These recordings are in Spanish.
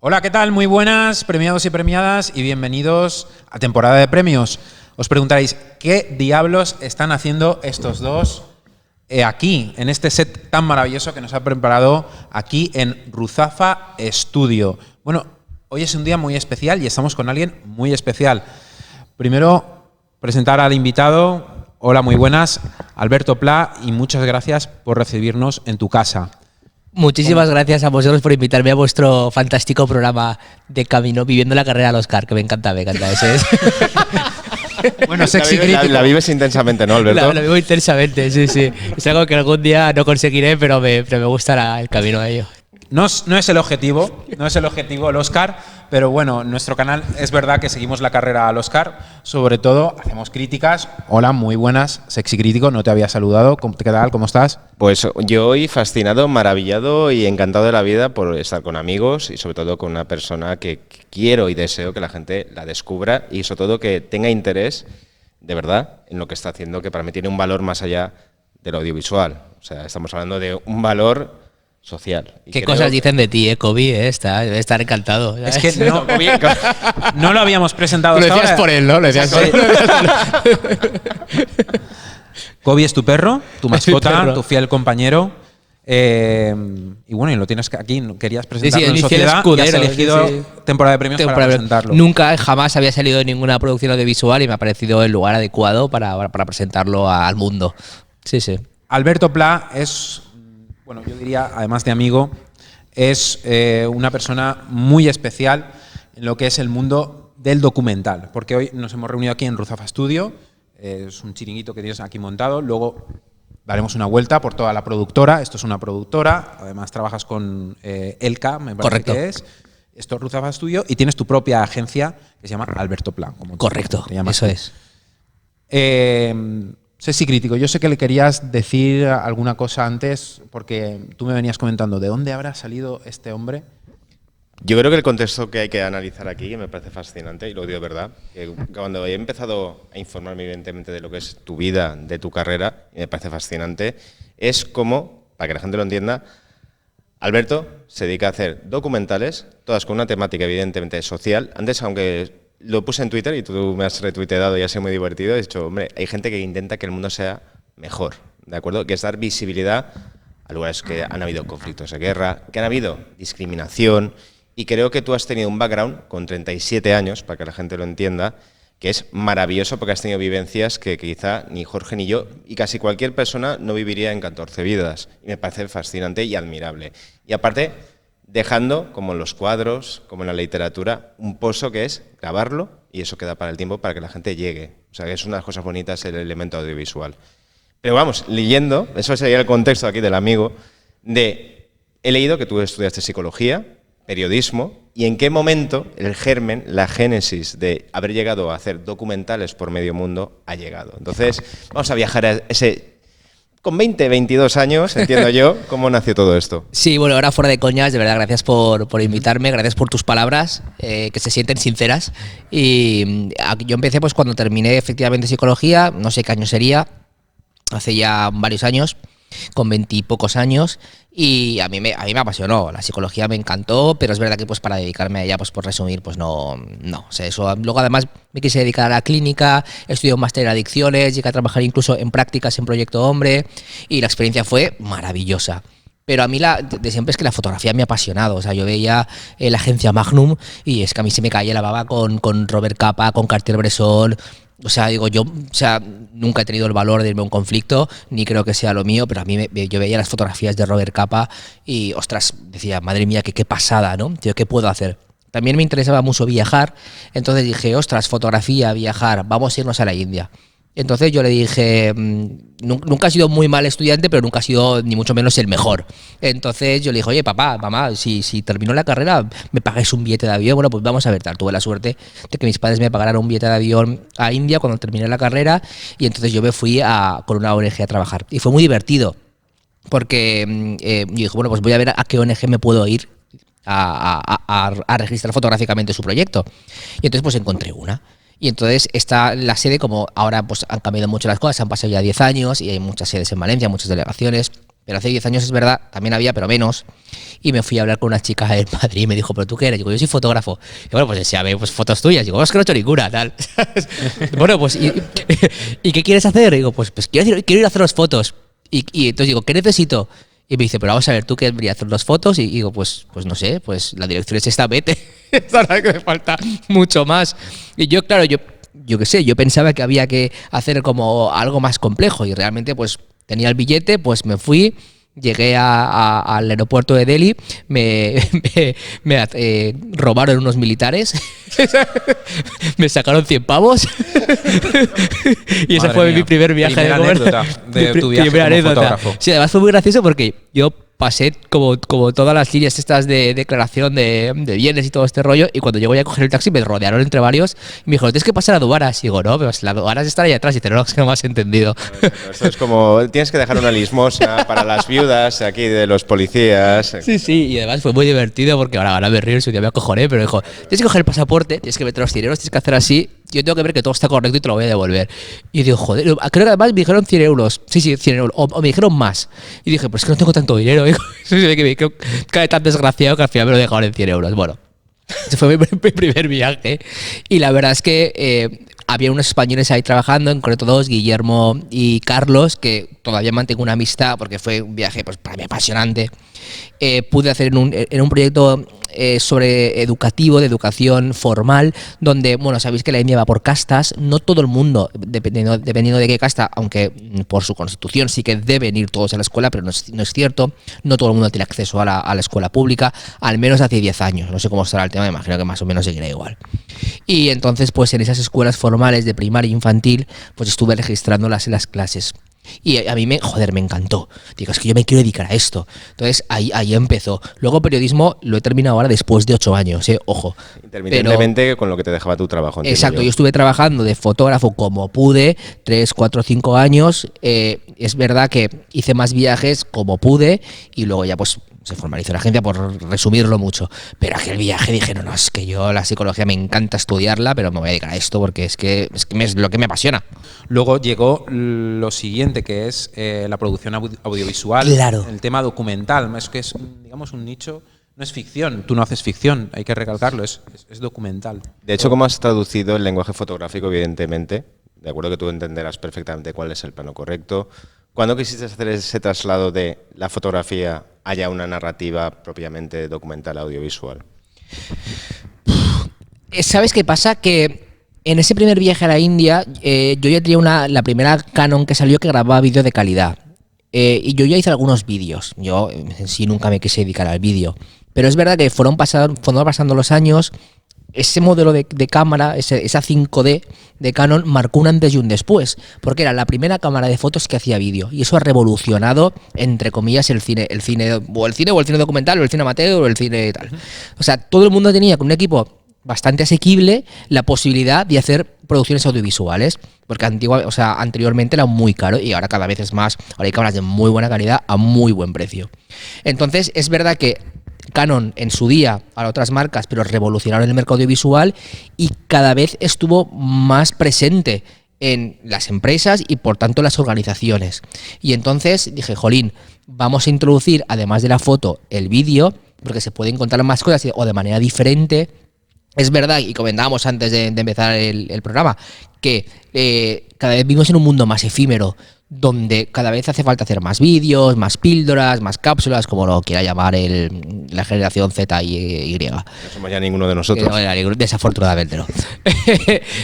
Hola, ¿qué tal? Muy buenas, premiados y premiadas, y bienvenidos a temporada de premios. Os preguntaréis, ¿qué diablos están haciendo estos dos aquí, en este set tan maravilloso que nos ha preparado aquí en Ruzafa Studio? Bueno, hoy es un día muy especial y estamos con alguien muy especial. Primero, presentar al invitado. Hola, muy buenas, Alberto Pla, y muchas gracias por recibirnos en tu casa. Muchísimas gracias a vosotros por invitarme a vuestro fantástico programa de camino, viviendo la carrera al Oscar, que me encanta ese es. Bueno, sexy crítico. La vives intensamente, ¿no, Alberto? La vivo intensamente, sí. Es algo que algún día no conseguiré, pero me gustará el camino a ello. No es el objetivo, el Oscar, pero bueno, en nuestro canal es verdad que seguimos la carrera al Oscar, sobre todo hacemos críticas. Hola, muy buenas, sexy crítico, no te había saludado, ¿qué tal? ¿Cómo estás? Pues yo hoy fascinado, maravillado y encantado de la vida por estar con amigos y sobre todo con una persona que quiero y deseo que la gente la descubra y sobre todo que tenga interés de verdad en lo que está haciendo, que para mí tiene un valor más allá del audiovisual. O sea, estamos hablando de un valor social. ¿Qué cosas dicen de ti, Kobe? Debe estar encantado. ¿Sabes? Es que no lo habíamos presentado. Lo decías por él, ¿no? Lo decías por él. Kobe es tu perro, tu mascota, tu fiel compañero. Y bueno, y lo tienes aquí, querías presentarlo en Sociedad y has elegido temporada de premios para presentarlo. Nunca, jamás había salido en ninguna producción audiovisual y me ha parecido el lugar adecuado para presentarlo al mundo. Sí. Alberto Pla es, bueno, yo diría, además de amigo, es una persona muy especial en lo que es el mundo del documental, porque hoy nos hemos reunido aquí en Ruzafa Studio, es un chiringuito que tienes aquí montado, luego daremos una vuelta por toda la productora. Esto es una productora, además trabajas con Elka, me parece. Correcto. Que es. Esto es Ruzafa Studio y tienes tu propia agencia que se llama Alberto Pla. Correcto, eso es. Sexy crítico, yo sé que le querías decir alguna cosa antes, porque tú me venías comentando, ¿de dónde habrá salido este hombre? Yo creo que el contexto que hay que analizar aquí, que me parece fascinante, y lo digo de verdad, que cuando he empezado a informarme evidentemente de lo que es tu vida, de tu carrera, y me parece fascinante, es como, para que la gente lo entienda, Alberto se dedica a hacer documentales, todas con una temática evidentemente social. Antes, aunque lo puse en Twitter y tú me has retuiteado y ha sido muy divertido, he dicho, hombre, hay gente que intenta que el mundo sea mejor, ¿de acuerdo? Que es dar visibilidad a lugares que han habido conflictos de guerra, que han habido discriminación. Y creo que tú has tenido un background con 37 años, para que la gente lo entienda, que es maravilloso porque has tenido vivencias que quizá ni Jorge ni yo y casi cualquier persona no viviría en 14 vidas. Y me parece fascinante y admirable. Y aparte, dejando, como en los cuadros, como en la literatura, un pozo que es grabarlo y eso queda para el tiempo para que la gente llegue. O sea, que es una de las cosas bonitas el elemento audiovisual. Pero vamos, leyendo, eso sería el contexto aquí del amigo, he leído que tú estudiaste psicología, periodismo, y en qué momento el germen, la génesis de haber llegado a hacer documentales por medio mundo ha llegado. Entonces, vamos a viajar a ese... Con 20, 22 años, entiendo yo, ¿cómo nació todo esto? Sí, bueno, ahora fuera de coñas, de verdad, gracias por invitarme, gracias por tus palabras, que se sienten sinceras. Y yo empecé pues cuando terminé efectivamente psicología, no sé qué año sería, hace ya varios años, con 20 y pocos años, y a mí me apasionó, la psicología me encantó, pero es verdad que pues para dedicarme a ella, pues por resumir, pues no, o sea, eso. Luego además me quise dedicar a la clínica, estudié un máster en adicciones, llegué a trabajar incluso en prácticas en Proyecto Hombre, y la experiencia fue maravillosa. Pero a mí de siempre es que la fotografía me ha apasionado. O sea, yo veía la agencia Magnum y es que a mí se me caía la baba con Robert Capa, con Cartier-Bresson. O sea, digo, nunca he tenido el valor de irme a un conflicto, ni creo que sea lo mío, pero a mí yo veía las fotografías de Robert Capa y, ostras, decía, madre mía, qué pasada, ¿no? Tío, ¿qué puedo hacer? También me interesaba mucho viajar, entonces dije, ostras, fotografía, viajar, vamos a irnos a la India. Entonces yo le dije, nunca he sido muy mal estudiante, pero nunca he sido ni mucho menos el mejor. Entonces yo le dije, oye, papá, mamá, si termino la carrera, ¿me pagáis un billete de avión? Bueno, pues vamos a ver, tal. Tuve la suerte de que mis padres me pagaran un billete de avión a India cuando terminé la carrera y entonces yo me fui con una ONG a trabajar. Y fue muy divertido, porque yo dije, bueno, pues voy a ver a qué ONG me puedo ir a registrar fotográficamente su proyecto. Y entonces pues encontré una. Y entonces está la sede, como ahora pues han cambiado mucho las cosas, han pasado ya 10 años y hay muchas sedes en Valencia, muchas delegaciones, pero hace 10 años es verdad, también había, pero menos. Y me fui a hablar con una chica en Madrid y me dijo, ¿pero tú qué eres? Digo, yo soy fotógrafo. Y bueno, pues decía, pues fotos tuyas. Digo, es que no he hecho ninguna, tal. Bueno, pues, ¿y qué quieres hacer? Digo, pues quiero ir a haceros fotos. Y entonces digo, ¿qué necesito? Y me dice, pero vamos a ver, ¿tú qué deberías hacer las fotos? Y digo, pues no sé, pues la dirección es esta, vete. Es verdad que me falta mucho más. Y yo, claro, yo qué sé, yo pensaba que había que hacer como algo más complejo y realmente pues tenía el billete, pues me fui, llegué al aeropuerto de Delhi, me robaron unos militares, me sacaron 100 pavos y ese fue mi primer viaje. Primera anécdota de tu viaje como fotógrafo. Sí, además fue muy gracioso porque yo pasé como todas las líneas estas de declaración de bienes y todo este rollo, y cuando yo voy a coger el taxi me rodearon entre varios y me dijeron, tienes que pasar a aduanas. Y digo, no, pero las aduanas están ahí atrás. Y te no, es que no me has entendido. Esto es como, tienes que dejar una limosna para las viudas aquí de los policías. Sí, y además fue muy divertido porque ahora me río y su día me acojoné, pero dijo, tienes que coger el pasaporte, tienes que meter los dineros, tienes que hacer así, yo tengo que ver que todo está correcto y te lo voy a devolver. Y digo, joder, creo que además me dijeron 100 euros. Sí, 100 euros. O me dijeron más. Y dije, pues es que no tengo tanto dinero. Y que me cae tan desgraciado que al final me lo dejaron en 100 euros. Bueno, ese fue mi primer viaje. Y la verdad es que había unos españoles ahí trabajando, en concreto dos, Guillermo y Carlos, que todavía mantengo una amistad porque fue un viaje pues, para mí apasionante. Pude hacer en un proyecto sobre educativo, de educación formal, donde, bueno, sabéis que la India va por castas, no todo el mundo, dependiendo de qué casta, aunque por su constitución sí que deben ir todos a la escuela, pero no es cierto, no todo el mundo tiene acceso a la escuela pública, al menos hace 10 años, no sé cómo estará el tema, me imagino que más o menos seguirá igual. Y entonces, pues en esas escuelas formales de primaria e infantil, pues estuve registrándolas en las clases. Y a mí me encantó. Digo, es que yo me quiero dedicar a esto. Entonces ahí empezó. Luego periodismo lo he terminado ahora después de 8 años, ojo. Intermitentemente con lo que te dejaba tu trabajo. Exacto, yo estuve trabajando de fotógrafo como pude, 3, 4, 5 años. Es verdad que hice más viajes como pude y luego ya pues se formalizó la agencia, por resumirlo mucho. Pero aquel viaje dije, no, es que yo la psicología me encanta estudiarla, pero me voy a dedicar a esto porque es lo que me apasiona. Luego llegó lo siguiente, que es la producción audiovisual, claro. El tema documental. Es que es, digamos, un nicho, no es ficción, tú no haces ficción, hay que recalcarlo, es documental. De hecho, ¿cómo has traducido el lenguaje fotográfico, evidentemente? De acuerdo que tú entenderás perfectamente cuál es el plano correcto. ¿Cuándo quisiste hacer ese traslado de la fotografía haya una narrativa propiamente documental audiovisual? ¿Sabes qué pasa? Que en ese primer viaje a la India, yo ya tenía la primera Canon que salió que grababa vídeo de calidad. Y yo ya hice algunos vídeos. Yo en sí nunca me quise dedicar al vídeo. Pero es verdad que fueron pasando los años. Ese modelo de cámara, esa 5D de Canon, marcó un antes y un después, porque era la primera cámara de fotos que hacía vídeo, y eso ha revolucionado, entre comillas, el cine documental, o el cine amateur, o el cine tal. O sea, todo el mundo tenía con un equipo bastante asequible la posibilidad de hacer producciones audiovisuales, porque anteriormente era muy caro y ahora cada vez es más. Ahora hay cámaras de muy buena calidad a muy buen precio. Entonces, es verdad que Canon en su día, a otras marcas, pero revolucionaron el mercado audiovisual y cada vez estuvo más presente en las empresas y por tanto en las organizaciones. Y entonces dije, jolín, vamos a introducir, además de la foto, el vídeo, porque se pueden contar más cosas o de manera diferente. Es verdad, y comentábamos antes de empezar el programa, que cada vez vivimos en un mundo más efímero, donde cada vez hace falta hacer más vídeos, más píldoras, más cápsulas, como lo quiera llamar la generación Z y Y. No somos ya ninguno de nosotros. Desafortunadamente no.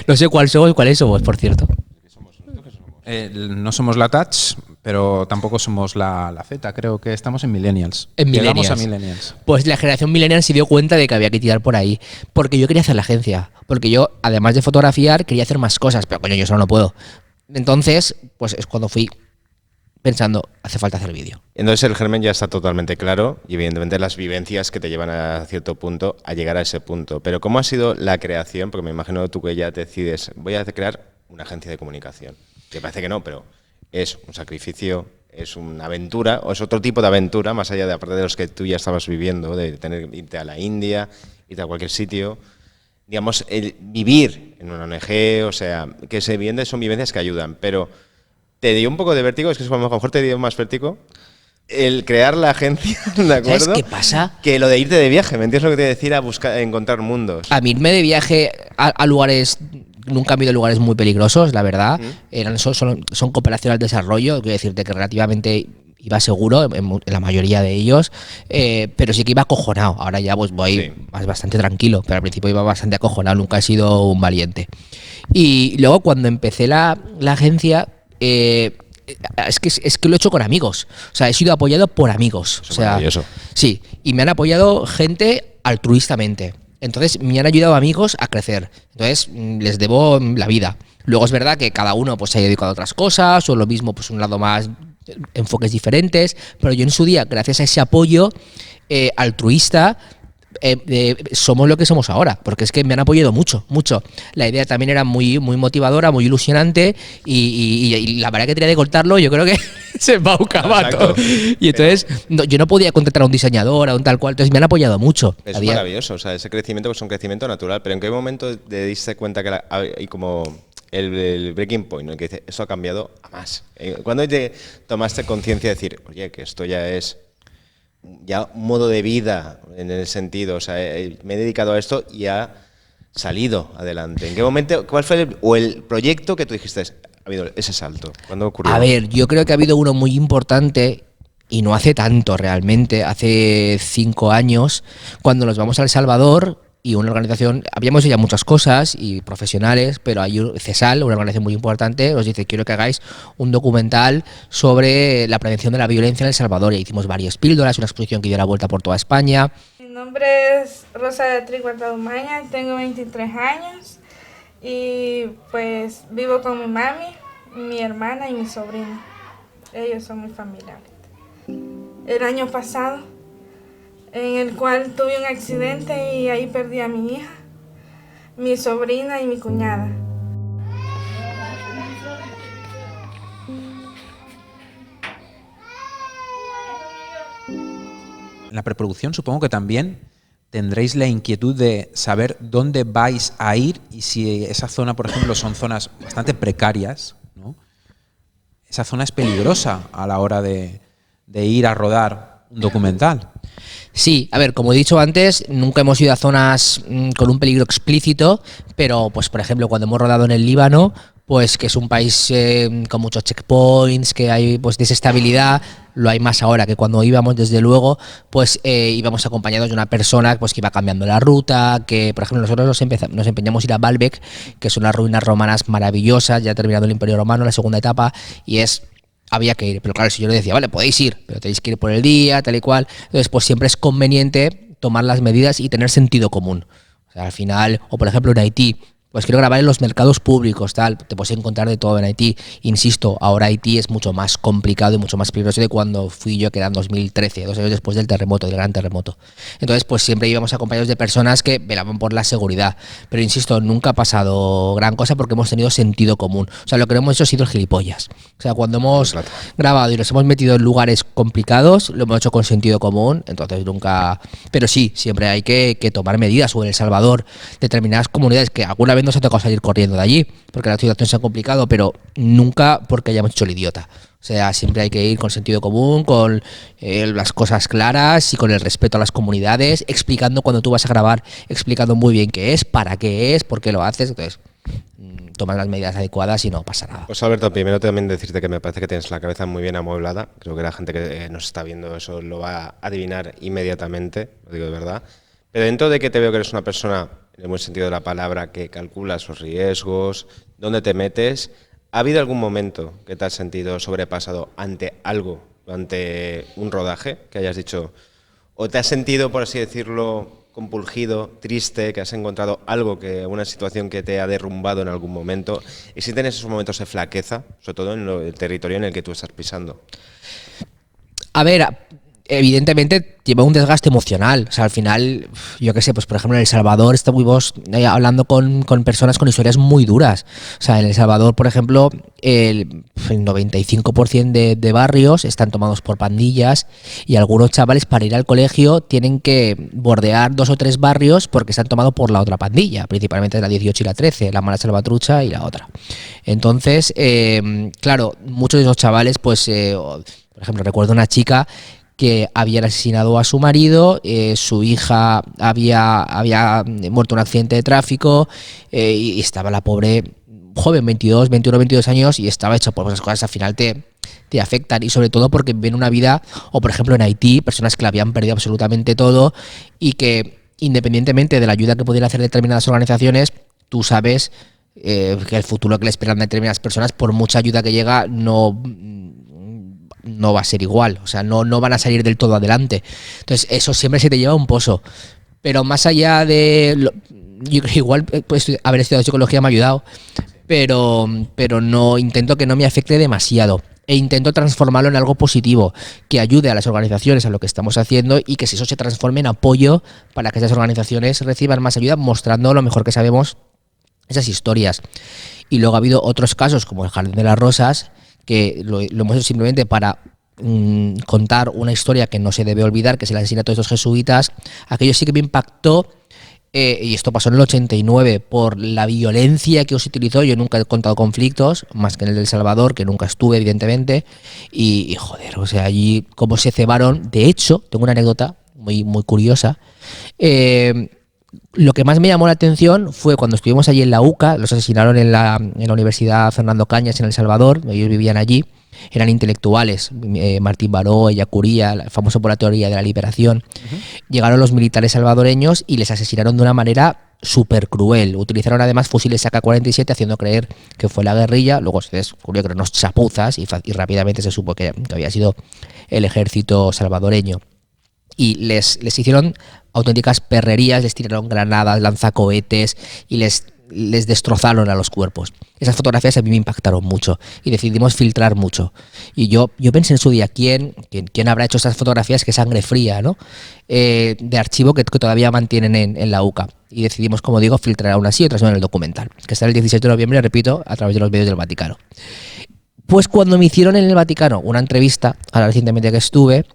No sé cuáles somos, por cierto. No somos la Touch, pero tampoco somos la Z. Creo que estamos en Millennials. Llegamos a Millennials. Pues la generación Millennial se dio cuenta de que había que tirar por ahí. Porque yo quería hacer la agencia. Porque yo, además de fotografiar, quería hacer más cosas. Pero coño, yo solo no puedo. Entonces, pues es cuando fui pensando, hace falta hacer vídeo. Entonces el germen ya está totalmente claro y evidentemente las vivencias que te llevan a cierto punto a llegar a ese punto. Pero ¿cómo ha sido la creación? Porque me imagino tú que ya te decides, voy a crear una agencia de comunicación. Que parece que no, pero es un sacrificio, es una aventura, o es otro tipo de aventura, más allá de aparte de los que tú ya estabas viviendo, de irte a la India, irte a cualquier sitio. Digamos, el vivir en una ONG, o sea, que se viviendo son vivencias que ayudan, pero ¿te dio un poco de vértigo? Es que a lo mejor te dio más vértigo. el crear la agencia, ¿de acuerdo? ¿Sabes qué pasa? Que lo de irte de viaje, ¿me entiendes lo que te voy a decir? A buscar, a encontrar mundos. A mí irme de viaje a lugares, nunca he ido a lugares muy peligrosos, la verdad. Son cooperación al desarrollo, quiero decirte que relativamente iba seguro en la mayoría de ellos, pero sí que iba acojonado. Ahora ya pues voy bastante tranquilo, pero al principio iba bastante acojonado, nunca he sido un valiente. Y luego cuando empecé la agencia, es que lo he hecho con amigos. O sea, he sido apoyado por amigos. Eso o sea, maravilloso. sí, y me han apoyado gente altruistamente. Entonces me han ayudado amigos a crecer. Entonces les debo la vida. Luego es verdad que cada uno pues se ha dedicado a otras cosas, o lo mismo, pues un lado más, enfoques diferentes, pero yo en su día, gracias a ese apoyo altruista, somos lo que somos ahora, porque es que me han apoyado mucho, mucho. La idea también era muy, muy motivadora, muy ilusionante, y la verdad que tenía de contarlo, yo creo que se va un cabato. Y entonces yo no podía contratar a un diseñador, a un tal cual, entonces me han apoyado mucho. Es maravilloso, o sea, ese crecimiento pues, es un crecimiento natural, pero ¿en qué momento te diste cuenta que hay como el breaking point, ¿no? Que dice, eso ha cambiado a más? ¿Cuándo te tomaste conciencia de decir, oye, que esto ya es ya un modo de vida en el sentido, o sea, me he dedicado a esto y ha salido adelante? ¿En qué momento, cuál fue el proyecto que tú dijiste, ha habido ese salto? ¿Cuándo ocurrió? A ver, yo creo que ha habido uno muy importante y no hace tanto realmente, hace 5 años, cuando nos vamos a El Salvador y una organización, habíamos hecho ya muchas cosas y profesionales, pero hay CESAL, una organización muy importante, nos dice, quiero que hagáis un documental sobre la prevención de la violencia en El Salvador. Y hicimos varias píldoras, una exposición que dio la vuelta por toda España. Mi nombre es Rosa Beatriz Guardadumaña, tengo 23 años y pues vivo con mi mami, mi hermana y mi sobrino. Ellos son mi familia. El año pasado, en el cual tuve un accidente y ahí perdí a mi hija, mi sobrina y mi cuñada. En la preproducción supongo que también tendréis la inquietud de saber dónde vais a ir y si esa zona, por ejemplo, son zonas bastante precarias, ¿no? Esa zona es peligrosa a la hora de ir a rodar un documental. Sí, a ver, como he dicho antes, nunca hemos ido a zonas con un peligro explícito, pero pues por ejemplo cuando hemos rodado en el Líbano, pues que es un país con muchos checkpoints, que hay pues desestabilidad, lo hay más ahora que cuando íbamos, desde luego, pues íbamos acompañados de una persona pues que iba cambiando la ruta, que por ejemplo nosotros nos empeñamos a ir a Baalbek, que son unas ruinas romanas maravillosas, ya terminado el Imperio Romano, la segunda etapa, y había que ir, pero claro, si yo le decía, vale, podéis ir, pero tenéis que ir por el día, tal y cual, entonces pues siempre es conveniente tomar las medidas y tener sentido común. O sea, al final, o por ejemplo en Haití, pues quiero grabar en los mercados públicos, tal, te puedes encontrar de todo en Haití. Insisto, ahora Haití es mucho más complicado y mucho más peligroso de cuando fui yo, que era en 2013, 2 años después del terremoto, del gran terremoto. Entonces, pues siempre íbamos acompañados de personas que velaban por la seguridad. Pero insisto, nunca ha pasado gran cosa porque hemos tenido sentido común. O sea, lo que no hemos hecho ha sido el gilipollas. O sea, cuando hemos grabado y nos hemos metido en lugares complicados, lo hemos hecho con sentido común, entonces nunca... Pero sí, siempre hay que tomar medidas. O en El Salvador, determinadas comunidades que alguna vez nos ha tocado salir corriendo de allí, porque la situación se ha complicado, pero nunca porque hayamos hecho el idiota. O sea, siempre hay que ir con sentido común, con las cosas claras y con el respeto a las comunidades, explicando cuando tú vas a grabar, explicando muy bien qué es, para qué es, por qué lo haces. Entonces, tomas las medidas adecuadas y no pasa nada. Pues Alberto, primero también decirte que me parece que tienes la cabeza muy bien amueblada. Creo que la gente que nos está viendo eso lo va a adivinar inmediatamente, lo digo de verdad. Pero dentro de que te veo que eres una persona, en el buen sentido de la palabra, que calcula sus riesgos, dónde te metes, ¿ha habido algún momento que te has sentido sobrepasado ante algo, ante un rodaje, que hayas dicho, o te has sentido, por así decirlo, compulgido, triste, que has encontrado algo, una situación que te ha derrumbado en algún momento? ¿Existen esos momentos de flaqueza, sobre todo en el territorio en el que tú estás pisando? A ver, evidentemente lleva un desgaste emocional. O sea, al final, yo qué sé, pues por ejemplo en El Salvador estuvimos hablando con personas con historias muy duras. O sea, en El Salvador, por ejemplo, el 95% de barrios están tomados por pandillas y algunos chavales para ir al colegio tienen que bordear 2 o 3 barrios porque están tomados por la otra pandilla, principalmente la 18 y la 13, la Mala Salvatrucha y la otra. Entonces, claro, muchos de esos chavales pues Por ejemplo, recuerdo una chica que había asesinado a su marido, su hija había muerto en un accidente de tráfico, y estaba la pobre joven, 22 años, y estaba hecha por esas cosas. Al final te afectan, y sobre todo porque ven una vida, o por ejemplo en Haití, personas que la habían perdido absolutamente todo y que independientemente de la ayuda que pudieran hacer determinadas organizaciones, tú sabes que el futuro que le esperan a determinadas personas, por mucha ayuda que llega, no va a ser igual, o sea, no van a salir del todo adelante. Entonces eso siempre se te lleva a un pozo. Pero más allá de... yo creo que igual pues, haber estudiado psicología me ha ayudado, pero no intento que no me afecte demasiado. E intento transformarlo en algo positivo, que ayude a las organizaciones a lo que estamos haciendo, y que si eso se transforme en apoyo para que esas organizaciones reciban más ayuda, mostrando lo mejor que sabemos esas historias. Y luego ha habido otros casos, como el Jardín de las Rosas, que lo hemos hecho simplemente para contar una historia que no se debe olvidar, que es el asesinato de estos jesuitas. Aquello sí que me impactó, y esto pasó en el 89, por la violencia que os utilizó. Yo nunca he contado conflictos, más que en el de El Salvador, que nunca estuve, evidentemente, y joder, o sea, allí cómo se cebaron. De hecho, tengo una anécdota muy, muy curiosa. Lo que más me llamó la atención fue cuando estuvimos allí en la UCA. Los asesinaron en la Universidad Fernando Cañas, en El Salvador. Ellos vivían allí, eran intelectuales, Martín Baró, Ellacuría, el famoso por la teoría de la liberación. Llegaron los militares salvadoreños y les asesinaron de una manera súper cruel. Utilizaron además fusiles AK-47, haciendo creer que fue la guerrilla. Luego se descubrió que eran unos chapuzas, y rápidamente se supo que había sido el ejército salvadoreño. Y les hicieron auténticas perrerías, les tiraron granadas, lanzacohetes, y les destrozaron a los cuerpos. Esas fotografías a mí me impactaron mucho y decidimos filtrar mucho. Y yo pensé en su día, ¿quién habrá hecho esas fotografías? Que sangre fría, ¿no? De archivo que todavía mantienen en la UCA. Y decidimos, como digo, filtrar unas y otras en el documental, que está el 16 de noviembre, repito, a través de los medios del Vaticano. Pues cuando me hicieron en el Vaticano una entrevista, ahora recientemente que estuve,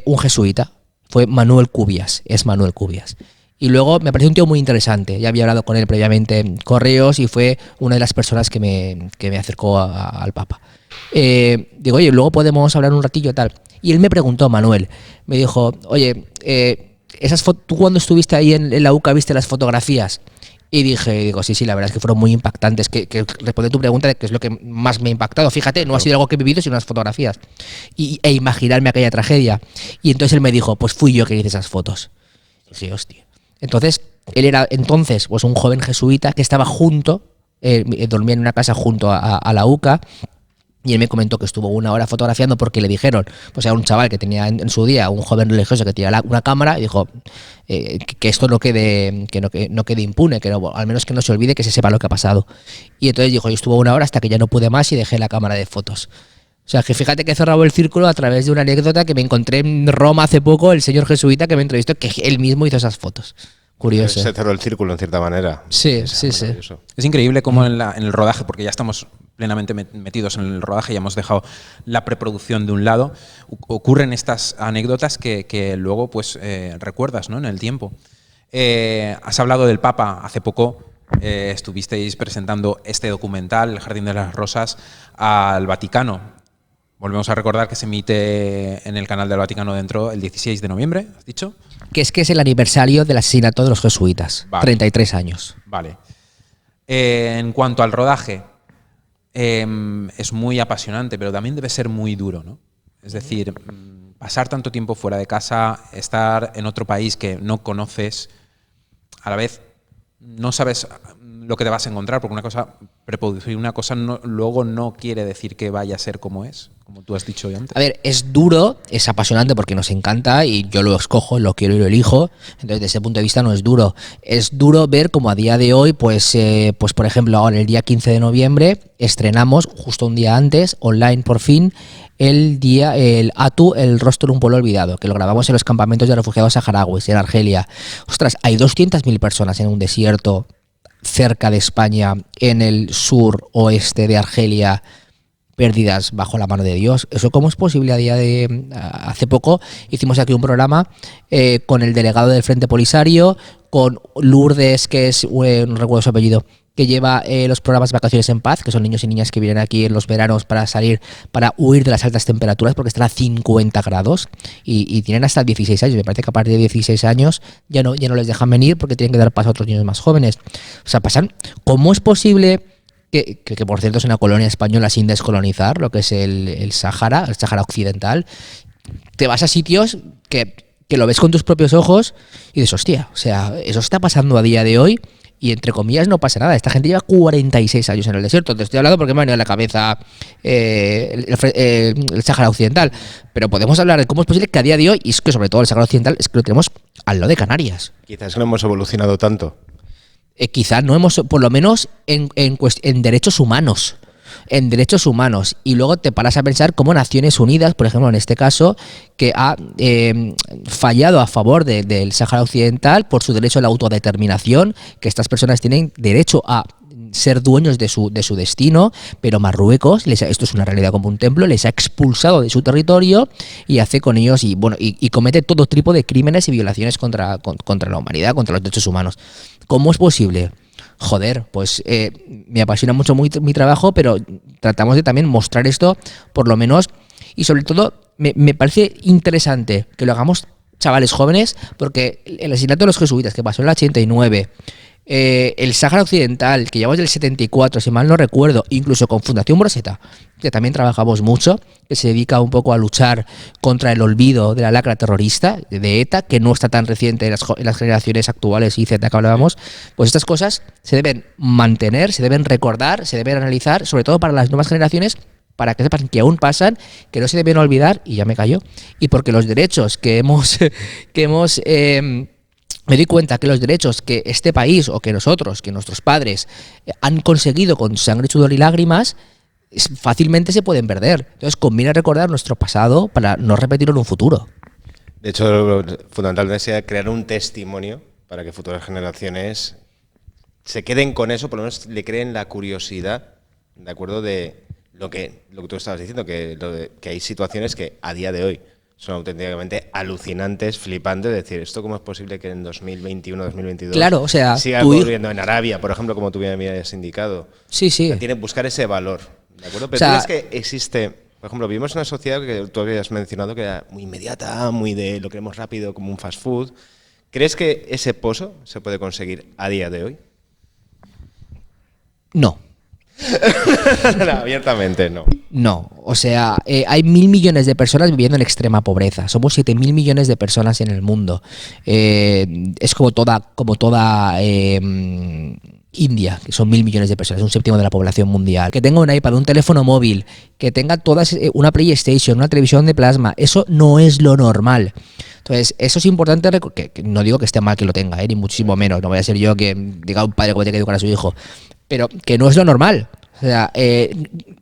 un jesuita, fue Manuel Cubias, es Manuel Cubias. Y luego me pareció un tío muy interesante. Ya había hablado con él previamente en correos, y fue una de las personas que me acercó al Papa. Digo, oye, luego podemos hablar un ratillo tal. Y él me preguntó, Manuel, me dijo, oye, ¿tú cuando estuviste ahí en la UCA viste las fotografías? Y digo, sí, la verdad es que fueron muy impactantes. Que responde tu pregunta de qué es lo que más me ha impactado. Fíjate, no ha sido algo que he vivido, sino unas fotografías. E imaginarme aquella tragedia. Y entonces él me dijo, pues fui yo que hice esas fotos. Y dije, hostia. Entonces, él era entonces pues un joven jesuita que estaba dormía en una casa junto a la UCA, y él me comentó que estuvo una hora fotografiando porque le dijeron, pues era un chaval que tenía en su día, un joven religioso que tenía una cámara, y dijo que esto no quede impune, que no, al menos que no se olvide, que se sepa lo que ha pasado. Y entonces dijo, yo estuvo una hora hasta que ya no pude más y dejé la cámara de fotos. O sea, que fíjate que he cerrado el círculo a través de una anécdota que me encontré en Roma hace poco, el señor jesuita que me entrevistó, que él mismo hizo esas fotos. Curioso. Se cerró el círculo en cierta manera. Sí. Es increíble cómo en el rodaje, porque ya estamos plenamente metidos en el rodaje, ya hemos dejado la preproducción de un lado, ocurren estas anécdotas que luego pues recuerdas, ¿no?, en el tiempo. Has hablado del Papa. Hace poco estuvisteis presentando este documental, El Jardín de las Rosas, al Vaticano. Volvemos a recordar que se emite en el canal del Vaticano dentro el 16 de noviembre, ¿has dicho? Que es el aniversario del asesinato de los jesuitas, vale. 33 años. Vale. En cuanto al rodaje, es muy apasionante, pero también debe ser muy duro, ¿no? Es decir, pasar tanto tiempo fuera de casa, estar en otro país que no conoces, a la vez no sabes lo que te vas a encontrar, porque una cosa, preproducir una cosa luego no quiere decir que vaya a ser como es, como tú has dicho hoy antes. A ver, es duro, es apasionante porque nos encanta y yo lo escojo, lo quiero y lo elijo. Entonces, desde ese punto de vista no es duro. Es duro ver como a día de hoy, pues por ejemplo, ahora el día 15 de noviembre estrenamos, justo un día antes, online por fin, el ATU, el rostro de un pueblo olvidado, que lo grabamos en los campamentos de refugiados saharauis, en Argelia. Ostras, hay 200.000 personas en un desierto cerca de España, en el sur oeste de Argelia, perdidas bajo la mano de Dios. ¿Eso cómo es posible a día de...? Hace poco hicimos aquí un programa con el delegado del Frente Polisario, con Lourdes, que es, no recuerdo su apellido, que lleva los programas Vacaciones en Paz, que son niños y niñas que vienen aquí en los veranos para salir, para huir de las altas temperaturas, porque están a 50 grados y tienen hasta 16 años. Me parece que a partir de 16 años ya no les dejan venir porque tienen que dar paso a otros niños más jóvenes. O sea, ¿cómo es posible que por cierto es una colonia española sin descolonizar, lo que es el Sáhara Occidental? Te vas a sitios que lo ves con tus propios ojos y dices, hostia, o sea, eso está pasando a día de hoy. Y entre comillas no pasa nada. Esta gente lleva 46 años en el desierto. Te estoy hablando porque me ha venido a la cabeza el Sáhara Occidental. Pero podemos hablar de cómo es posible que a día de hoy, y es que sobre todo el Sáhara Occidental, es que lo tenemos al lado de Canarias. Quizás no hemos evolucionado tanto. Quizás no hemos, por lo menos en derechos humanos. En derechos humanos. Y luego te paras a pensar cómo Naciones Unidas, por ejemplo, en este caso, que ha fallado a favor del Sáhara Occidental por su derecho a la autodeterminación, que estas personas tienen derecho a ser dueños de su destino, pero Marruecos, esto es una realidad como un templo, les ha expulsado de su territorio y hace con ellos y comete todo tipo de crímenes y violaciones contra la humanidad, contra los derechos humanos. ¿Cómo es posible? Joder, pues me apasiona mucho mi trabajo, pero tratamos de también mostrar esto, por lo menos, y sobre todo me parece interesante que lo hagamos chavales jóvenes, porque el asesinato de los jesuitas que pasó en el 89, el Sáhara Occidental, que llevamos del 74, si mal no recuerdo, incluso con Fundación Broseta, que también trabajamos mucho, que se dedica un poco a luchar contra el olvido de la lacra terrorista de ETA, que no está tan reciente en las generaciones actuales y Z que hablábamos. Pues estas cosas se deben mantener, se deben recordar, se deben analizar, sobre todo para las nuevas generaciones, para que sepan que aún pasan, que no se deben olvidar, y ya me callo, y porque los derechos me doy cuenta que los derechos que este país o que nosotros, que nuestros padres han conseguido con sangre, sudor y lágrimas, fácilmente se pueden perder. Entonces conviene recordar nuestro pasado para no repetirlo en un futuro. De hecho, lo fundamental sería crear un testimonio para que futuras generaciones se queden con eso, por lo menos le creen la curiosidad, ¿de acuerdo? De lo que tú estabas diciendo, que hay situaciones que a día de hoy son auténticamente alucinantes, flipantes, decir, ¿esto cómo es posible que en 2021, 2022 claro, o sea, siga ocurriendo en Arabia, por ejemplo, como tú bien me habías indicado? Sí. Tiene que buscar ese valor, ¿de acuerdo? Pero tú ves que existe, por ejemplo, vivimos en una sociedad que tú habías mencionado que era muy inmediata, muy de lo queremos rápido, como un fast food. ¿Crees que ese pozo se puede conseguir a día de hoy? No. No, abiertamente no. No, o sea, hay 1.000 millones de personas viviendo en extrema pobreza. Somos 7.000 millones de personas en el mundo. Es como toda India, que son 1.000 millones de personas, un séptimo de la población mundial. Que tenga un iPad, un teléfono móvil, que tenga una PlayStation, una televisión de plasma, eso no es lo normal. Entonces, eso es importante, que no digo que esté mal que lo tenga, ni muchísimo menos. No voy a ser yo que diga a un padre cómo tiene que educar a su hijo. Pero que no es lo normal. O sea,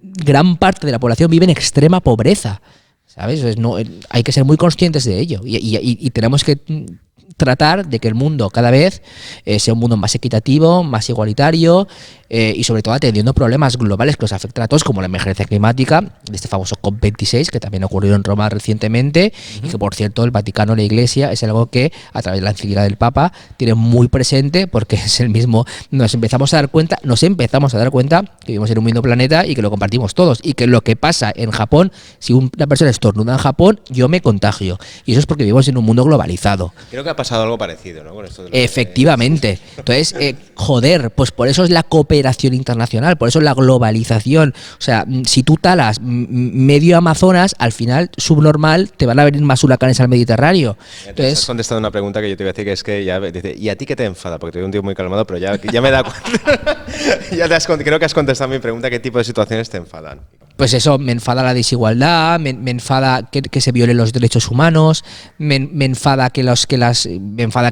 gran parte de la población vive en extrema pobreza, ¿sabes? Hay que ser muy conscientes de ello y tenemos que tratar de que el mundo cada vez sea un mundo más equitativo, más igualitario y sobre todo atendiendo problemas globales que nos afectan a todos, como la emergencia climática, de este famoso COP26 que también ocurrió en Roma recientemente y que, por cierto, el Vaticano, la Iglesia, es algo que a través de la encíclica del Papa tiene muy presente, porque es el mismo. Nos empezamos a dar cuenta que vivimos en un mismo planeta y que lo compartimos todos, y que lo que pasa en Japón, si una persona estornuda en Japón, yo me contagio, y eso es porque vivimos en un mundo globalizado. Creo que ha pasado algo parecido, ¿no? Con esto de Efectivamente. Entonces, joder, pues por eso es la cooperación internacional, por eso es la globalización. O sea, si tú talas medio Amazonas, al final, subnormal, te van a venir más huracanes al Mediterráneo. Entonces, has contestado una pregunta que yo te iba a decir, que es que ya dice, ¿y a ti qué te enfada? Porque te veo un tío muy calmado, pero ya me da cuenta. Creo que has contestado mi pregunta, ¿qué tipo de situaciones te enfadan? Pues eso, me enfada la desigualdad, me enfada que se violen los derechos humanos, me enfada que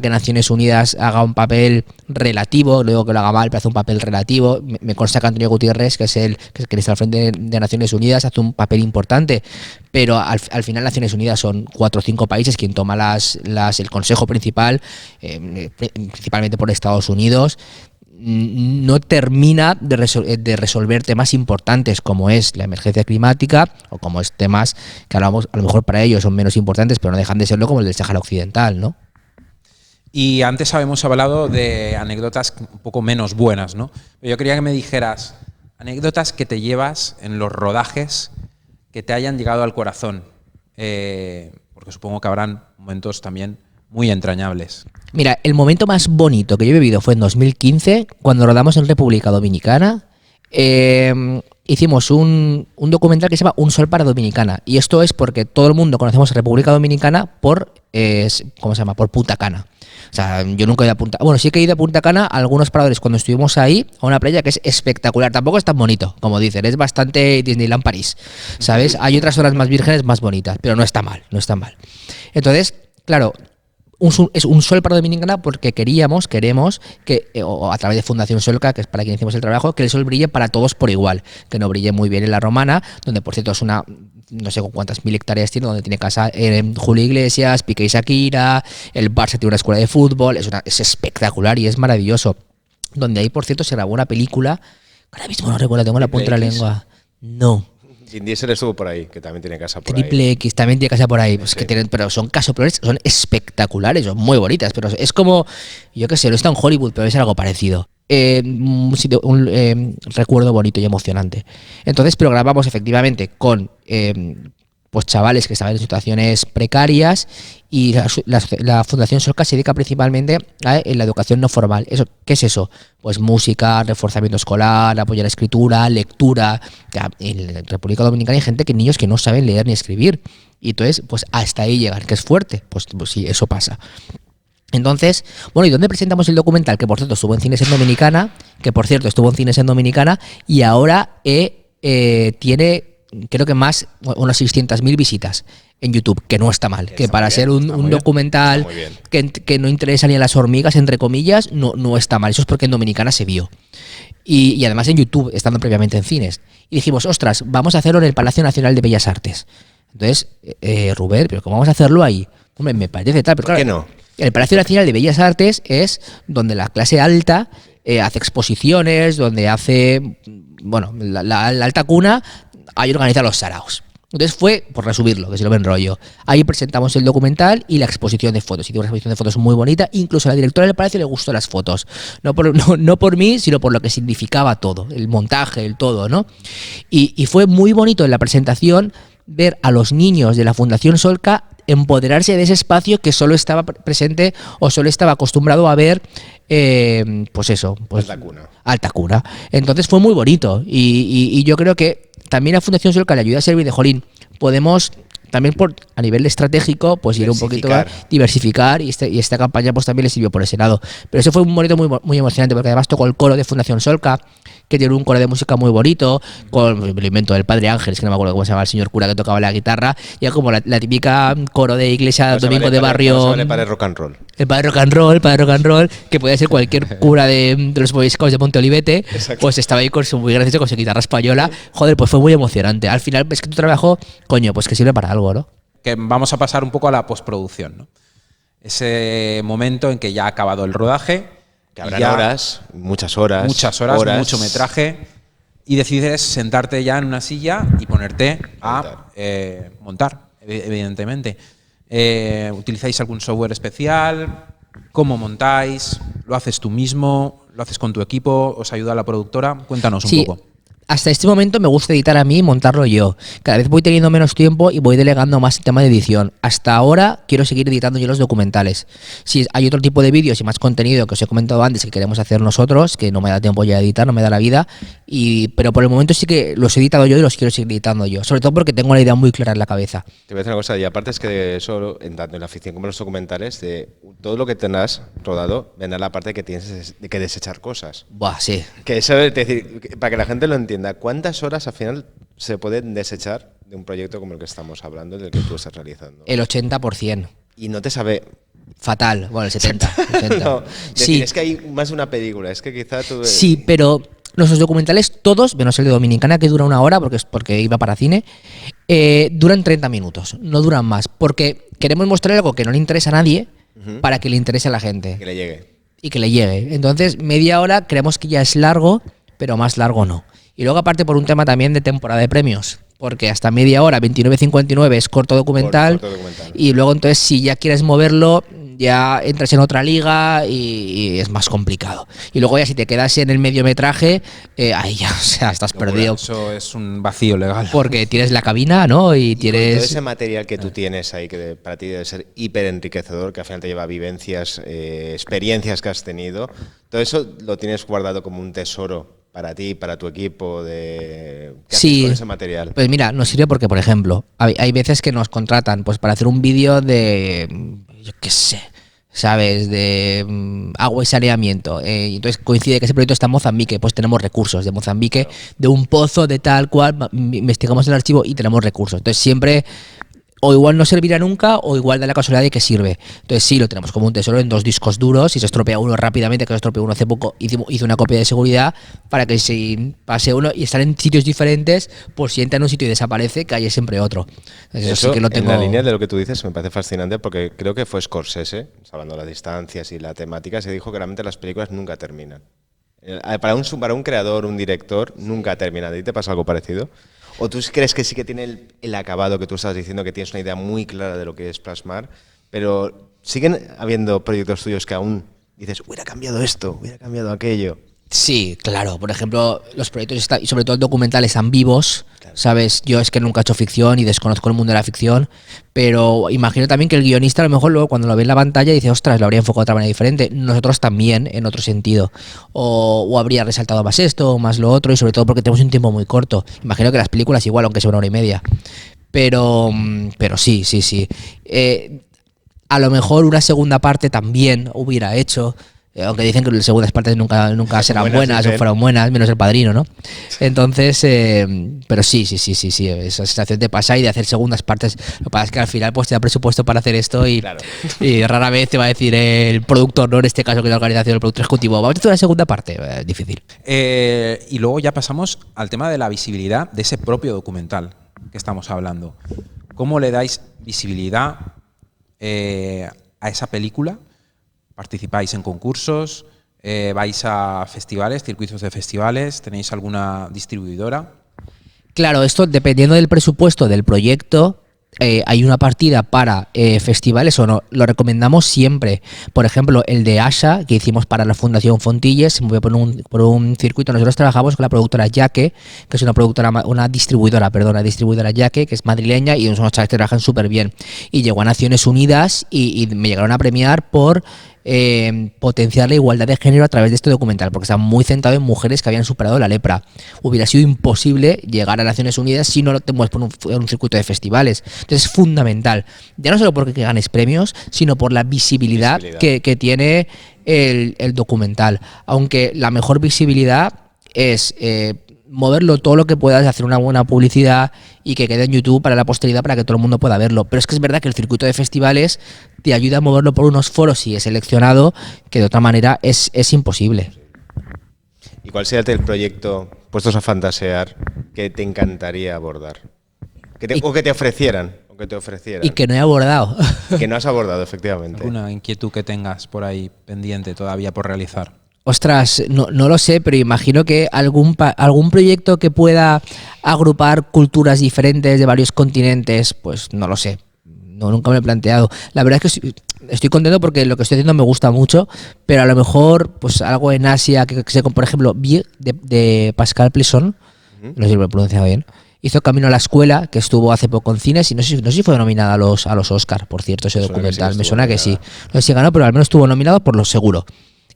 Naciones Unidas haga un papel relativo, no digo que lo haga mal, pero hace un papel relativo. Me consta que Antonio Gutiérrez, que está al frente de Naciones Unidas, hace un papel importante, pero al final Naciones Unidas son 4 o 5 países quien toma el consejo principal, principalmente por Estados Unidos. No termina de resolver temas importantes como es la emergencia climática o como es temas que hablamos, a lo mejor para ellos son menos importantes, pero no dejan de serlo, como el del Sáhara Occidental, ¿no? Y antes habíamos hablado de anécdotas un poco menos buenas, ¿no? Pero yo quería que me dijeras anécdotas que te llevas en los rodajes que te hayan llegado al corazón. Porque supongo que habrán momentos también muy entrañables. Mira, el momento más bonito que yo he vivido fue en 2015, cuando rodamos en República Dominicana. Hicimos un documental que se llama Un Sol para Dominicana. Y esto es porque todo el mundo conocemos a República Dominicana por, ¿cómo se llama? Por Punta Cana. O sea, yo nunca he ido a Punta Cana. Bueno, sí que he ido a Punta Cana a algunos paradores cuando estuvimos ahí, a una playa que es espectacular. Tampoco es tan bonito, como dicen, es bastante Disneyland París, ¿sabes? Hay otras zonas más vírgenes más bonitas, pero no está mal, no está mal. Entonces, claro, es un sol para Dominicana porque queremos que, o a través de Fundación Solca, que es para quien hicimos el trabajo, que el sol brille para todos por igual, que no brille muy bien en la Romana, donde por cierto es una, no sé cuántas mil hectáreas tiene, donde tiene casa Julio Iglesias, Piqué y Shakira, el Barça tiene una escuela de fútbol, es espectacular y es maravilloso. Donde ahí, por cierto, se grabó una película, que ahora mismo no recuerdo, tengo la punta de la lengua. No. Vin Diesel estuvo por ahí, que también tiene casa por Triple ahí. X también tiene casa por ahí, pues Sí. que tienen, pero son casoplores, son espectaculares, son muy bonitas, pero es como, yo qué sé, no está en Hollywood, pero es algo parecido. Un recuerdo bonito y emocionante. Entonces, pero grabamos efectivamente con pues chavales que estaban en situaciones precarias y la Fundación Solca se dedica principalmente en la educación no formal. ¿Qué es eso? Pues música, reforzamiento escolar, apoyar la escritura, lectura. En República Dominicana hay gente niños que no saben leer ni escribir. Y entonces, pues hasta ahí llegan, que es fuerte. Pues sí, eso pasa. Entonces, bueno, ¿y dónde presentamos el documental? Que por cierto estuvo en Cines en Dominicana, y ahora tiene, creo que más, unas 600.000 visitas en YouTube, que no está mal. Que para ser un documental que no interesa ni a las hormigas, entre comillas, no está mal. Eso es porque en Dominicana se vio. Y además en YouTube, estando previamente en cines. Y dijimos, ostras, vamos a hacerlo en el Palacio Nacional de Bellas Artes. Entonces, Rubén, ¿pero cómo vamos a hacerlo ahí? Hombre, me parece tal, pero ¿Por claro, qué no? El Palacio Nacional de Bellas Artes es donde la clase alta hace exposiciones, donde hace, bueno, la alta cuna, ahí organiza los saraos. Entonces fue, por resumirlo, que si lo me enrollo, ahí presentamos el documental y la exposición de fotos. Hicimos una exposición de fotos muy bonita, incluso a la directora del Palacio le gustó las fotos. No por mí, sino por lo que significaba todo, el montaje, el todo, ¿no? Y fue muy bonito en la presentación ver a los niños de la Fundación Solca empoderarse de ese espacio que solo estaba presente o solo estaba acostumbrado a ver, pues eso, pues alta cuna. Entonces fue muy bonito y yo creo que también a Fundación Solca le ayuda a servir de jolín. Podemos también a nivel estratégico pues ir un poquito a diversificar y esta campaña pues también le sirvió por ese lado. Pero eso fue un momento muy, muy emocionante porque además tocó el coro de Fundación Solca, que tiene un coro de música muy bonito, con el invento del Padre Ángeles, que no me acuerdo cómo se llama el señor cura que tocaba la guitarra, y era como la típica coro de iglesia domingo de barrio. El padre rock and roll. El padre rock and roll, que puede ser cualquier cura de los Boy Scouts de Monte Olivete. Exacto. Pues estaba ahí muy gracioso con su guitarra española. Joder, pues fue muy emocionante. Al final es que tu trabajo, coño, pues que sirve para algo, ¿no? Que vamos a pasar un poco a la postproducción, ¿no? Ese momento en que ya ha acabado el rodaje. Que habrán muchas horas, mucho metraje, y decides sentarte ya en una silla y ponerte a montar, evidentemente. ¿Utilizáis algún software especial? ¿Cómo montáis? ¿Lo haces tú mismo? ¿Lo haces con tu equipo? ¿Os ayuda la productora? Cuéntanos un poco. Hasta este momento me gusta editar a mí y montarlo yo. Cada vez voy teniendo menos tiempo y voy delegando más el tema de edición. Hasta ahora quiero seguir editando yo los documentales. Si hay otro tipo de vídeos y más contenido que os he comentado antes que queremos hacer nosotros, que no me da tiempo ya de editar, no me da la vida, pero por el momento sí que los he editado yo y los quiero seguir editando yo. Sobre todo porque tengo una idea muy clara en la cabeza. Te voy a decir una cosa, y aparte es que eso, tanto en la ficción como en los documentales, de todo lo que tengas rodado, vendrá la parte que tienes que desechar cosas. Buah, sí. Que eso, es decir, para que la gente lo entienda, ¿cuántas horas al final se pueden desechar de un proyecto como el que estamos hablando, del que tú estás realizando? El 80%. Y no te sabe... Fatal. Bueno, el 70%. No, sí. Es que hay más de una película, es que quizá tú... Sí, pero nuestros documentales, todos, menos el de Dominicana, que dura 1 hora, porque iba para cine, duran 30 minutos, no duran más, porque queremos mostrar algo que no le interesa a nadie para que le interese a la gente. Que le llegue. Y que le llegue. Entonces, media hora creemos que ya es largo, pero más largo no. Y luego, aparte, por un tema también de temporada de premios. Porque hasta media hora, 29.59 es corto documental. Y luego, entonces, si ya quieres moverlo, ya entras en otra liga y es más complicado. Y luego ya si te quedas en el mediometraje, ahí ya, o sea, estás perdido. Eso es un vacío legal. Porque tienes la cabina, ¿no? Y Todo tienes... ese material que tú tienes ahí, que para ti debe ser hiper enriquecedor, que al final te lleva vivencias, experiencias que has tenido, todo eso lo tienes guardado como un tesoro para ti, para tu equipo, ¿qué haces con ese material? Pues mira, nos sirve porque, por ejemplo, hay veces que nos contratan pues para hacer un vídeo de, yo qué sé, ¿sabes? De agua y saneamiento. Y entonces coincide que ese proyecto está en Mozambique, pues tenemos recursos de Mozambique, claro, de un pozo de tal cual, investigamos el archivo y tenemos recursos. Entonces siempre... O igual no servirá nunca, o igual da la casualidad de que sirve. Entonces sí, lo tenemos como un tesoro en 2 discos duros. Si se estropea uno rápidamente, que se estropeó uno hace poco, hice una copia de seguridad para que si pase uno y estar en sitios diferentes, por si entra en un sitio y desaparece, que haya siempre otro. Entonces, eso sí que lo tengo... En la línea de lo que tú dices me parece fascinante porque creo que fue Scorsese, hablando de las distancias y la temática, se dijo que realmente las películas nunca terminan. Para un creador, un director, nunca termina. ¿A ti te pasa algo parecido? ¿O tú crees que sí que tiene el acabado que tú estás diciendo, que tienes una idea muy clara de lo que es plasmar, pero siguen habiendo proyectos tuyos que aún dices, hubiera cambiado esto, hubiera cambiado aquello? Sí, claro. Por ejemplo, los proyectos y sobre todo el documental están vivos, claro. ¿Sabes? Yo es que nunca he hecho ficción y desconozco el mundo de la ficción, pero imagino también que el guionista a lo mejor luego cuando lo ve en la pantalla dice, ostras, lo habría enfocado de otra manera diferente. Nosotros también, en otro sentido. O habría resaltado más esto o más lo otro, y sobre todo porque tenemos un tiempo muy corto. Imagino que las películas igual, aunque sea 1 hora y media. Pero sí. A lo mejor una segunda parte también hubiera hecho... Aunque dicen que las segundas partes nunca serán buenas o fueran buenas, menos El Padrino, ¿no? Entonces, pero sí, esa sensación te pasa y de hacer segundas partes. Lo que pasa es que al final pues te da presupuesto para hacer esto y, claro, y rara vez te va a decir el productor, no en este caso que es la organización, el productor ejecutivo, vamos a hacer una segunda parte, difícil. Y luego ya pasamos al tema de la visibilidad de ese propio documental que estamos hablando. ¿Cómo le dais visibilidad a esa película? ¿Participáis en concursos? ¿Vais a festivales, circuitos de festivales? ¿Tenéis alguna distribuidora? Claro, esto dependiendo del presupuesto del proyecto, hay una partida para festivales o no. Lo recomendamos siempre. Por ejemplo, el de Asha, que hicimos para la Fundación Fontilles, se movió por un circuito. Nosotros trabajamos con la productora Yaque, que es una distribuidora Yaque, que es madrileña, y son unos chavales que trabajan súper bien. Y llegó a Naciones Unidas y me llegaron a premiar por potenciar la igualdad de género a través de este documental, porque está muy centrado en mujeres que habían superado la lepra. Hubiera sido imposible llegar a Naciones Unidas si no lo te mueves por un circuito de festivales. Entonces es fundamental, ya no solo porque ganes premios, sino por la visibilidad. Que tiene el documental. Aunque la mejor visibilidad es moverlo todo lo que puedas, hacer una buena publicidad y que quede en YouTube para la posteridad, para que todo el mundo pueda verlo. Pero es que es verdad que el circuito de festivales te ayuda a moverlo por unos foros si es seleccionado, que de otra manera es imposible. ¿Y cuál sería el proyecto, puestos a fantasear, que te encantaría abordar? O que te ofrecieran. Y que no he abordado. Que no has abordado, efectivamente. ¿Alguna inquietud que tengas por ahí pendiente todavía por realizar? Ostras, no lo sé, pero imagino que algún proyecto que pueda agrupar culturas diferentes de varios continentes, pues no lo sé. No, nunca me lo he planteado. La verdad es que estoy contento porque lo que estoy haciendo me gusta mucho, pero a lo mejor pues algo en Asia, que sé, por ejemplo, de Pascal Plisson, no sé si lo he pronunciado bien, hizo Camino a la Escuela, que estuvo hace poco en cines y no sé si fue nominada a los Oscar, por cierto, ese documental. Me suena que sí. No sé si ganó, pero al menos estuvo nominado por lo seguro.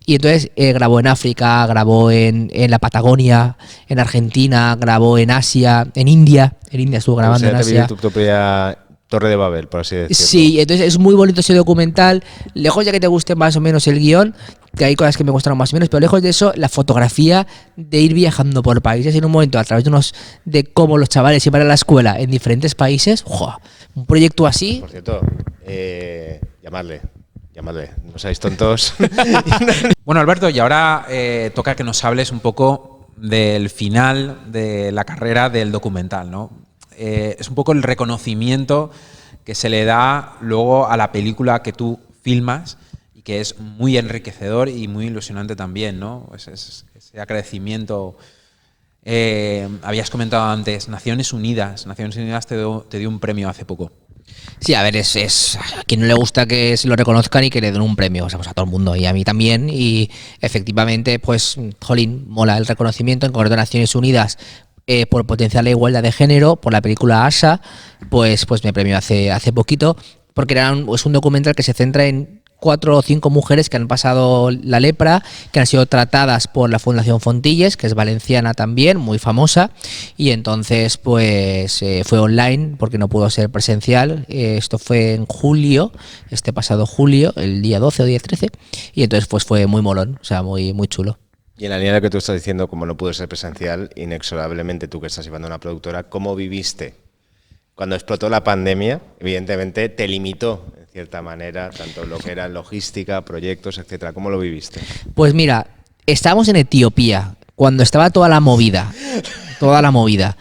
Y entonces grabó en África, grabó en la Patagonia, en Argentina, grabó en Asia, en India estuvo grabando en Asia. Tu propia Torre de Babel, por así decirlo. Sí, entonces es muy bonito ese documental, lejos ya que te guste más o menos el guión, que hay cosas que me gustaron más o menos, pero lejos de eso, la fotografía de ir viajando por países en un momento a través de cómo los chavales iban a la escuela en diferentes países, ¡joder! Un proyecto así... Por cierto, llamadle, no seáis tontos. Bueno, Alberto, y ahora toca que nos hables un poco del final de la carrera del documental, ¿no? Es un poco el reconocimiento que se le da luego a la película que tú filmas y que es muy enriquecedor y muy ilusionante también, ¿no? Ese agradecimiento. Habías comentado antes, Naciones Unidas te dio un premio hace poco. Sí, a ver, a quien no le gusta que se lo reconozcan y que le den un premio, o sea, pues a todo el mundo y a mí también. Y efectivamente, pues, jolín, mola el reconocimiento en concreto de Naciones Unidas por potenciar la igualdad de género, por la película Asha, pues me premió hace poquito, porque es un documental que se centra en 4 o 5 mujeres que han pasado la lepra, que han sido tratadas por la Fundación Fontilles, que es valenciana también, muy famosa, y entonces pues fue online porque no pudo ser presencial. Esto fue en julio, este pasado julio, el día 12 o día 13, y entonces pues fue muy molón, o sea, muy, muy chulo. Y en la línea de lo que tú estás diciendo, como no pudo ser presencial, inexorablemente tú que estás llevando una productora, ¿cómo viviste? Cuando explotó la pandemia, evidentemente te limitó, en cierta manera, tanto lo que era logística, proyectos, etcétera. ¿Cómo lo viviste? Pues mira, estábamos en Etiopía, cuando estaba toda la movida.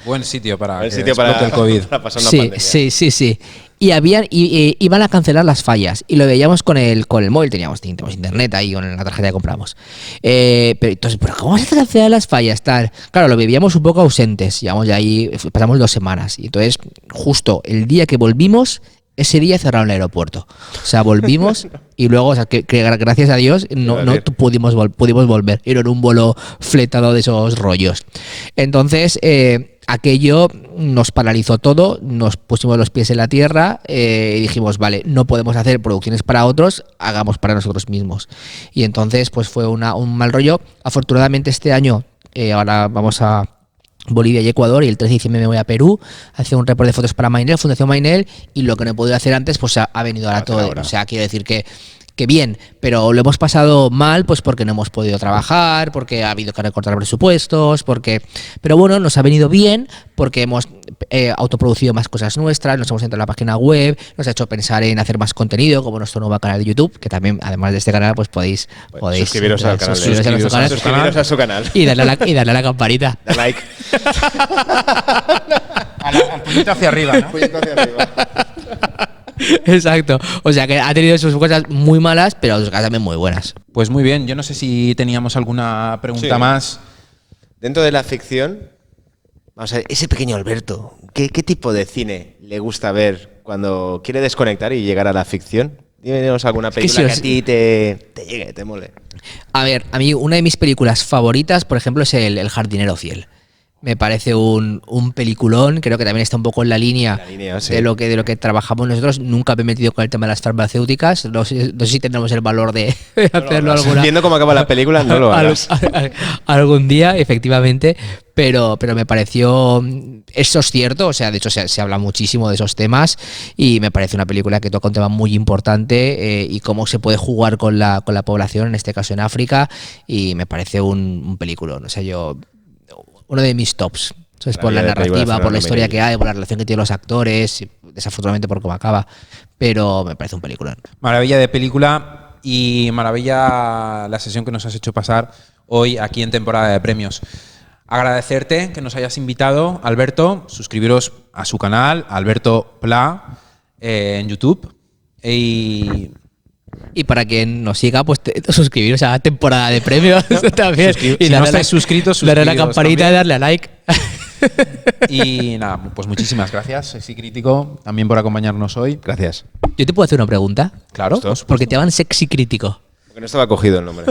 Buen sitio para El que sitio explote el COVID. para pasar una pandemia. Sí. Y iban a cancelar las fallas y lo veíamos con el móvil, teníamos internet ahí con la tarjeta que compramos. Pero ¿cómo se cancelan las fallas? Tal. Claro, lo vivíamos un poco ausentes, llevamos ya ahí, pasamos 2 semanas y entonces justo el día que volvimos, ese día cerraron el aeropuerto. O sea, volvimos y luego, o sea, que gracias a Dios no pudimos volver. Era un vuelo fletado de esos rollos. Entonces, aquello nos paralizó todo, nos pusimos los pies en la tierra y dijimos, vale, no podemos hacer producciones para otros, hagamos para nosotros mismos. Y entonces, pues fue un mal rollo. Afortunadamente este año, ahora vamos a Bolivia y Ecuador, y el 3 de diciembre me voy a Perú a hacer un report de fotos para Mainel, Fundación Mainel, y lo que no he podido hacer antes pues ha venido ahora todo. O sea, quiero decir que bien, pero lo hemos pasado mal pues porque no hemos podido trabajar, porque ha habido que recortar presupuestos, pero bueno, nos ha venido bien porque hemos autoproducido más cosas nuestras, nos hemos entrado en la página web, nos ha hecho pensar en hacer más contenido, como nuestro nuevo canal de YouTube, que también, además de este canal, pues podéis suscribiros al canal. Suscribiros a su canal. Y darle a la campanita. Da like. Al puñito hacia arriba, ¿no? Puñito hacia arriba. Exacto. O sea que ha tenido sus cosas muy malas, pero sus cosas también muy buenas. Pues muy bien, yo no sé si teníamos alguna pregunta más. Dentro de la ficción, vamos a ver, ese pequeño Alberto, ¿qué tipo de cine le gusta ver cuando quiere desconectar y llegar a la ficción? Dímenos alguna película que a ti te llegue, te mole. A ver, a mí una de mis películas favoritas, por ejemplo, es El jardinero fiel. Me parece un peliculón, creo que también está un poco en la línea sí. de lo que trabajamos nosotros. Nunca me he metido con el tema de las farmacéuticas, no sé si tendremos el valor de hacerlo alguna. Viendo cómo acaba la película, no lo hagas. Algún día, efectivamente, pero me pareció, eso es cierto, o sea, de hecho se habla muchísimo de esos temas y me parece una película que toca un tema muy importante y cómo se puede jugar con la población, en este caso en África, y me parece un peliculón, o sea, uno de mis tops. Entonces, por la narrativa, por la historia que hay, por la relación que tienen los actores, y desafortunadamente por cómo acaba, pero me parece un peliculón. Maravilla de película y maravilla la sesión que nos has hecho pasar hoy aquí en temporada de premios. Agradecerte que nos hayas invitado, Alberto. Suscribiros a su canal, Alberto Pla, en YouTube. Y para quien nos siga, pues suscribiros a la temporada de premios también. Y si no estáis suscritos, darle a la campanita y darle a like. Y nada, pues muchísimas gracias, Sexy Crítico, también por acompañarnos hoy. Gracias. ¿Yo te puedo hacer una pregunta? Claro. Porque te llaman Sexy Crítico. Porque no estaba cogido el nombre.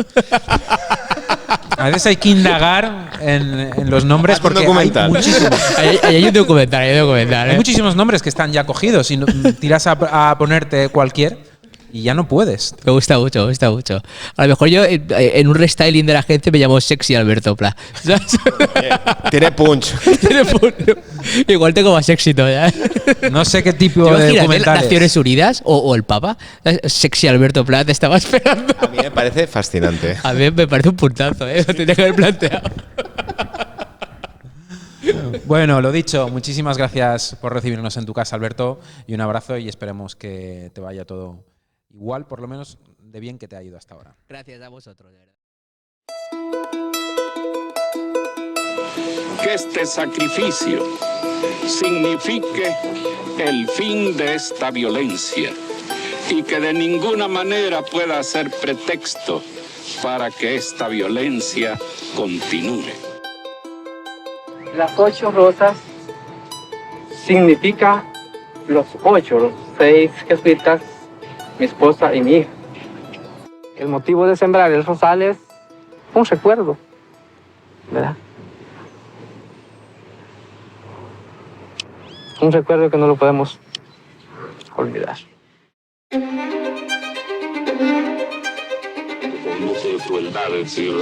A veces hay que indagar en los nombres porque documental. hay muchísimos. Hay un documental, Hay muchísimos nombres que están ya cogidos y tiras a ponerte cualquier y ya no puedes. Me gusta mucho. A lo mejor yo en un restyling de la gente me llamo Sexy Alberto Pla. Tiene punch. Igual tengo más éxito ya. No sé qué tipo de documentales. Naciones Unidas o el Papa. Sexy Alberto Pla, te estaba esperando. A mí me parece fascinante. A mí me parece un puntazo, lo tenía que haber planteado. Bueno, lo dicho, muchísimas gracias por recibirnos en tu casa, Alberto, y un abrazo y esperemos que te vaya todo igual, por lo menos de bien que te ha ido hasta ahora. Gracias a vosotros, de verdad. Que este sacrificio signifique el fin de esta violencia y que de ninguna manera pueda ser pretexto para que esta violencia continúe. Las 8 rosas significa los 8 6 jesuitas, mi esposa y mi hija. El motivo de sembrar el rosal es un recuerdo, ¿verdad? Un recuerdo que no lo podemos olvidar. Con lujo de crueldad, es decir,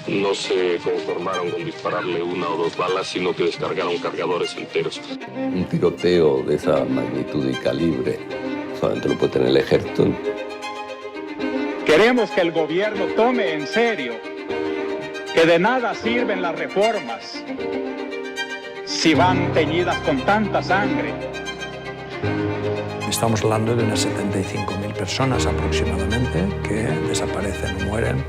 no se conformaron con dispararle 1 o 2 balas, sino que descargaron cargadores enteros. Un tiroteo de esa magnitud y calibre solamente lo puede tener el ejército. Queremos que el gobierno tome en serio que de nada sirven las reformas si van teñidas con tanta sangre. Estamos hablando de unas 75.000 personas aproximadamente que desaparecen o mueren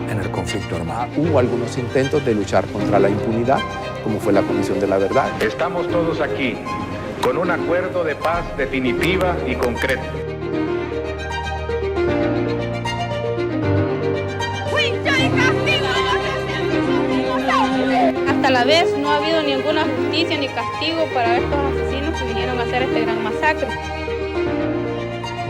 en el conflicto armado. Hubo algunos intentos de luchar contra la impunidad, como fue la Comisión de la Verdad. Estamos todos aquí con un acuerdo de paz definitiva y concreto. Hasta la vez no ha habido ninguna justicia ni castigo para estos asesinos que vinieron a hacer este gran masacre.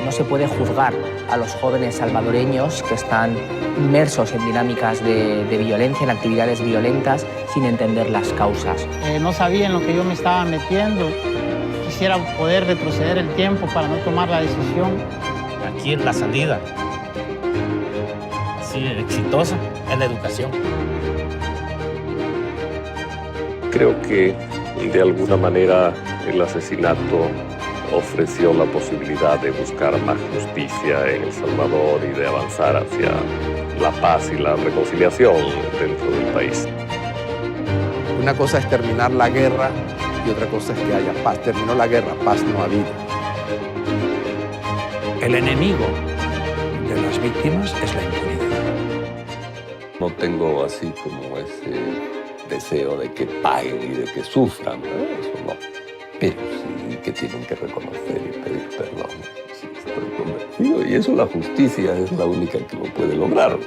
No se puede juzgar a los jóvenes salvadoreños que están inmersos en dinámicas de violencia, en actividades violentas, sin entender las causas. No sabía en lo que yo me estaba metiendo. Quisiera poder retroceder el tiempo para no tomar la decisión. Aquí la salida, así exitosa, es la educación. Creo que de alguna manera el asesinato ofreció la posibilidad de buscar más justicia en El Salvador y de avanzar hacia la paz y la reconciliación dentro del país. Una cosa es terminar la guerra y otra cosa es que haya paz. Terminó la guerra, paz no ha habido. El enemigo de las víctimas es la impunidad. No tengo así como ese deseo de que paguen y de que sufran, ¿no? Eso no. Pero sí que tienen que reconocer y pedir perdón. Sí, estoy convencido. Y eso la justicia es la única que lo puede lograr.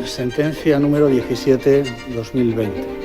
Sentencia número 17/2020.